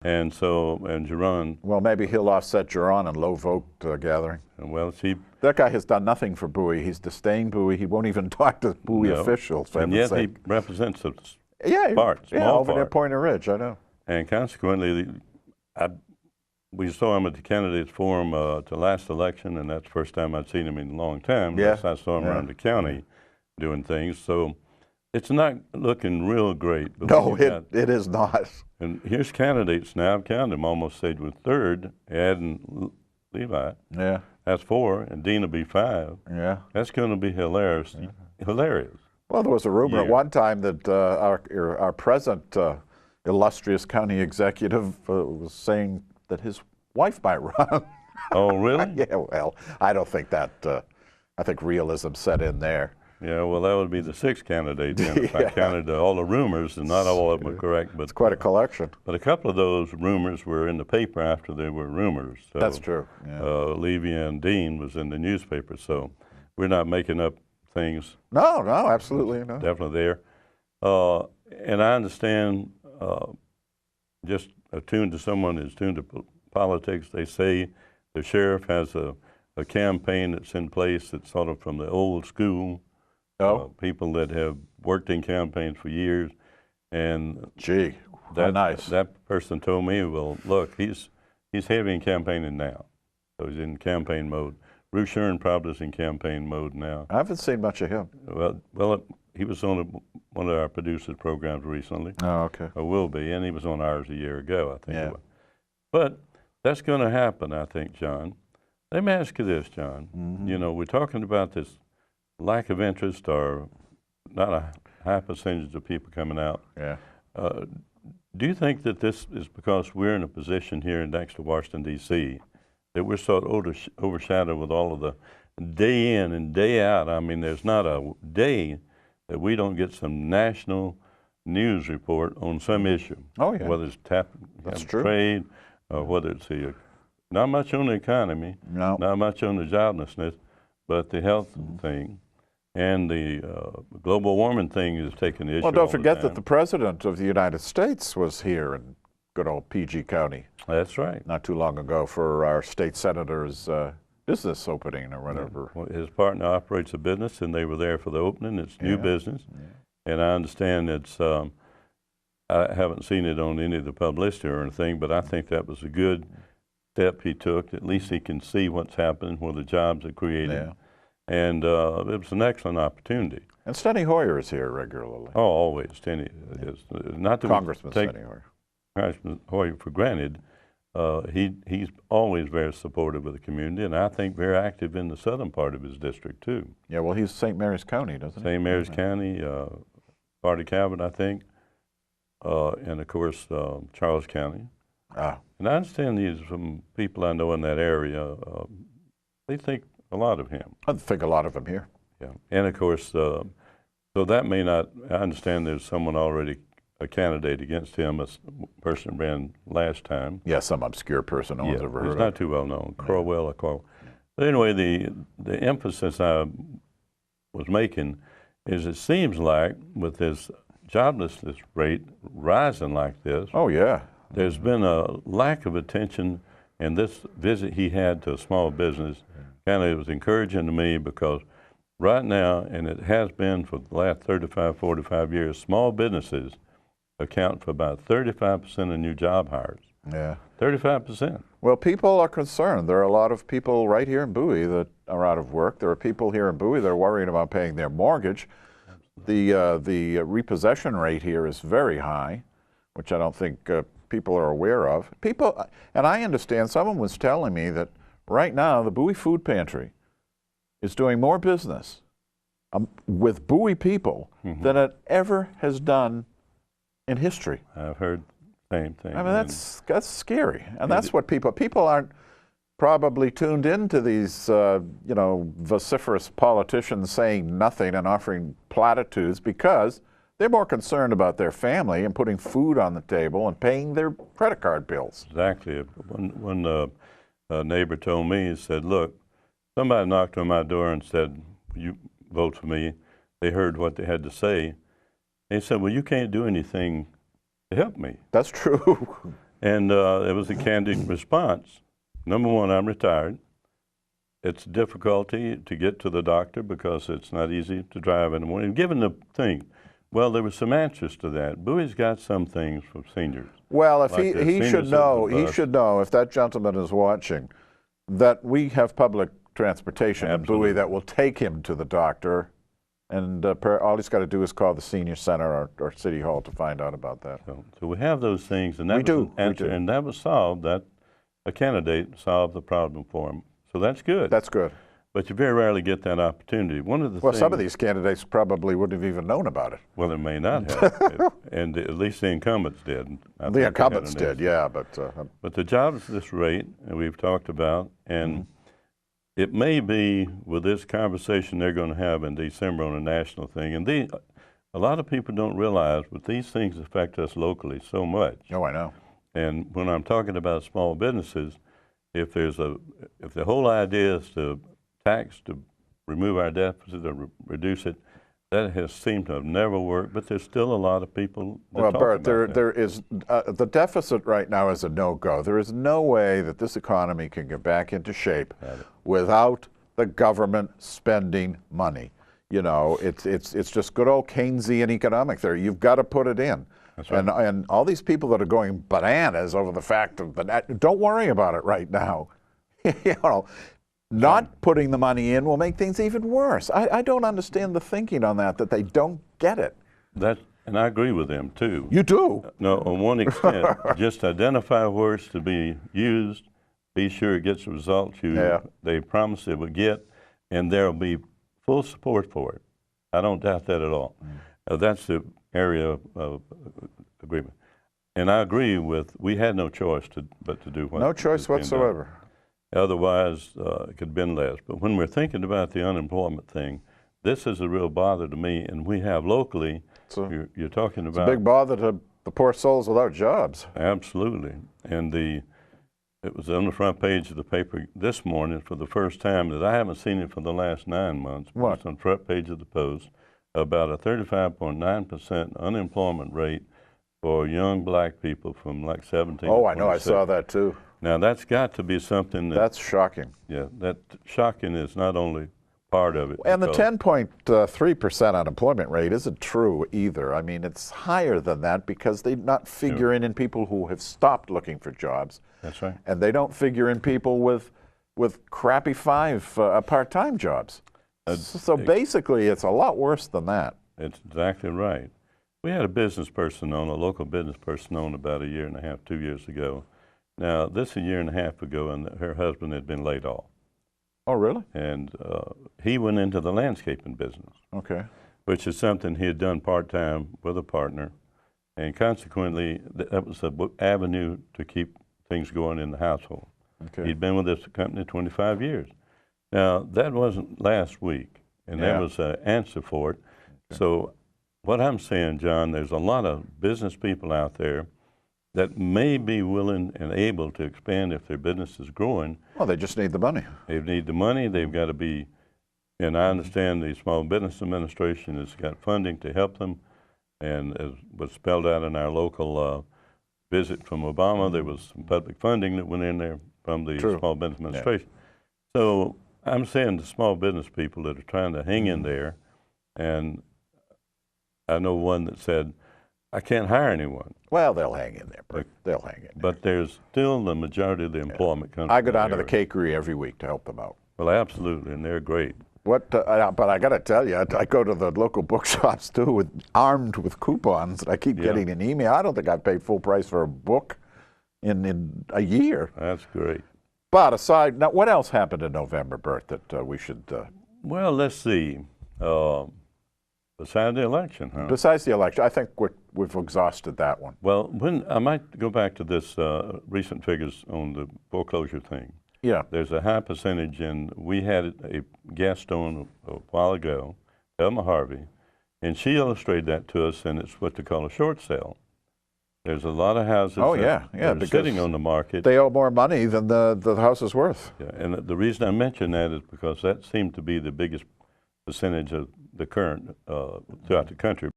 And so, and Geron. Well, maybe he'll offset Geron in low vote gathering. Well, see. That guy has done nothing for Bowie. He's disdained Bowie. He won't even talk to Bowie officials. And yet he represents a part, small over part. near Point Ridge, I know. And consequently, we saw him at the candidates forum to last election, and that's the first time I'd seen him in a long time. Yeah. I saw him around the county doing things. So it's not looking real great. No, it is not. And here's candidates now. I've counted them, almost stayed with third, adding Levi. Yeah. That's 4, and Dean will be 5. Yeah. That's going to be hilarious. Yeah. Hilarious. Well, there was a rumor at one time that our present illustrious county executive was saying that his wife might run. Oh, really? Yeah, well, I don't think that, I think realism set in there. Yeah, well, that would be the 6th candidate then, if I counted all the rumors, and not all of them are correct. But it's quite a collection. But a couple of those rumors were in the paper after they were rumors. So, that's true. Yeah. Levy and Dean was in the newspaper, so we're not making up things. No, absolutely no. Definitely there. And I understand, just attuned to someone who's tuned to politics, they say the sheriff has a campaign that's in place that's sort of from the old school. People that have worked in campaigns for years, and gee, nice. That person told me, well, look, he's heavy in campaigning now, so he's in campaign mode. Bruce Shern probably is in campaign mode now. I haven't seen much of him. Well, he was on one of our producers' programs recently. Oh, okay. Or will be, and he was on ours a year ago, I think. Yeah. It was. But that's going to happen, I think, John. Let me ask you this, John. Mm-hmm. You know, we're talking about this lack of interest, or not a high percentage of people coming out. Yeah. Do you think that this is because we're in a position here next to Washington, D.C., that we're sort of overshadowed with all of the day in and day out? I mean, there's not a day that we don't get some national news report on some issue. Oh, yeah. Whether it's That's true. trade, or whether it's not much on the economy, not much on the joblessness, but the health thing. And the global warming thing is taking issue. Well, don't forget that the President of the United States was here in good old PG County. That's right. Not too long ago for our state senator's business opening or whatever. Well, his partner operates a business, and they were there for the opening. It's new business. Yeah. And I understand it's, I haven't seen it on any of the publicity or anything, but I think that was a good step he took. At least he can see what's happening, where the jobs are created. Yeah. And it was an excellent opportunity. And Steny Hoyer is here regularly. Oh, always. Steny is. Not to Congressman take Steny Hoyer. Congressman Hoyer for granted. He's always very supportive of the community, and I think very active in the southern part of his district, too. Yeah, well, he's St. Mary's County, doesn't he? St. Mary's County, part of Cabot, I think, and, of course, Charles County. And I understand these from people I know in that area, they think a lot of him. I think a lot of him here. Yeah, and of course, so that may not, I understand there's someone already, a candidate against him, a person ran last time. Yeah, some obscure person no one's ever heard of. He's not too well known, Crowell or Carl. But anyway, the emphasis I was making is it seems like with this joblessness rate rising like this, there's been a lack of attention, and this visit he had to a small business kind of was encouraging to me, because right now, and it has been for the last 35, 45 years, small businesses account for about 35% of new job hires. Yeah. 35%. Well, people are concerned. There are a lot of people right here in Bowie that are out of work. There are people here in Bowie that are worrying about paying their mortgage. The repossession rate here is very high, which I don't think people are aware of. People, and I understand, someone was telling me that right now the Bowie Food Pantry is doing more business with Bowie people than it ever has done in history. I've heard the same thing. I mean, that's scary, and that's what people aren't probably tuned into these, you know, vociferous politicians saying nothing and offering platitudes, because they're more concerned about their family and putting food on the table and paying their credit card bills. Exactly. One neighbor told me, he said, look, somebody knocked on my door and said, you vote for me. They heard what they had to say. They said, well, you can't do anything to help me. That's true. And it was a candid response. Number one, I'm retired. It's difficulty to get to the doctor because it's not easy to drive in the morning. Given the thing, well, there were some answers to that. Bowie's got some things for seniors. Well, if like he should know, if that gentleman is watching, that we have public transportation in Bowie that will take him to the doctor, and all he's got to do is call the senior center or city hall to find out about that. So we have those things, and that we was do. an answer, We do. and that was solved. That a candidate solved the problem for him. So that's good. That's good. But you very rarely get that opportunity. One of the Well, things, some of these candidates probably wouldn't have even known about it. well, it may not have, and at least the incumbents did. The incumbents did, yeah, but the jobless rate we've talked about, and it may be with this conversation they're going to have in December on a national thing, and a lot of people don't realize, but these things affect us locally so much. oh, I know. And when I'm talking about small businesses, if the whole idea is to tax to remove our deficit or reduce it, that has seemed to have never worked. But there's still a lot of people that Well, talk Bert, about there is the deficit right now is a no-go. There is no way that this economy can get back into shape without the government spending money. You know, it's just good old Keynesian economic theory. You've got to put it in. That's right. And all these people that are going bananas over the fact of don't worry about it right now. You know, not putting the money in will make things even worse. I don't understand the thinking on that they don't get it. And I agree with them too. You do? No, on one extent, just identify where it's to be used, be sure it gets the results they promise it would get, and there will be full support for it. I don't doubt that at all. That's the area of agreement. And I agree with, we had no choice but to do what. No choice whatsoever. Otherwise, it could have been less. But when we're thinking about the unemployment thing, this is a real bother to me. And we have locally, you're talking about. It's a big bother to the poor souls without jobs. Absolutely. And it was on the front page of the paper this morning for the first time that I haven't seen it for the last 9 months. What? It's on the front page of the Post about a 35.9% unemployment rate for young black people from like 17 Oh, to I know. I 26. saw that too. Now, that's got to be something That's shocking. Yeah, that shocking is not only part of it. And the 10.3% unemployment rate isn't true either. I mean, it's higher than that because they not figure in people who have stopped looking for jobs. That's right. And they don't figure in people with crappy part-time jobs. So basically, it's a lot worse than that. It's exactly right. We had a local business person on about 1.5 years, 2 years ago. Now, this 1.5 years ago, and her husband had been laid off. Oh, really? And he went into the landscaping business. Okay. Which is something he had done part-time with a partner. And consequently, that was an avenue to keep things going in the household. Okay. He'd been with this company 25 years. Now, that wasn't last week, and there was an answer for it. Okay. So what I'm saying, John, there's a lot of business people out there that may be willing and able to expand if their business is growing. Well, they just need the money. They need the money. They've got to be, and I understand the Small Business Administration has got funding to help them, and as was spelled out in our local visit from Obama, there was some public funding that went in there from the Small Business Administration. Yeah. So I'm saying the small business people that are trying to hang in there, and I know one that said, I can't hire anyone. Well, they'll hang in there, Bert. They'll hang in there. But there's still the majority of the employment comes from I go down to the cakery every week to help them out. Well, absolutely, and they're great. But I got to tell you, I go to the local bookshops too, armed with coupons. I keep getting an email. I don't think I've paid full price for a book in a year. That's great. But aside, now what else happened in November, Bert, that we should? Well, let's see. Besides the election, huh? Besides the election, I think we've exhausted that one. Well, I might go back to this recent figures on the foreclosure thing. Yeah. There's a high percentage, and we had a guest on a while ago, Thelma Harvey, and she illustrated that to us, and it's what they call a short sale. There's a lot of houses that are sitting on the market. They owe more money than the house is worth. Yeah, and the reason I mention that is because that seemed to be the biggest percentage of the current throughout the country.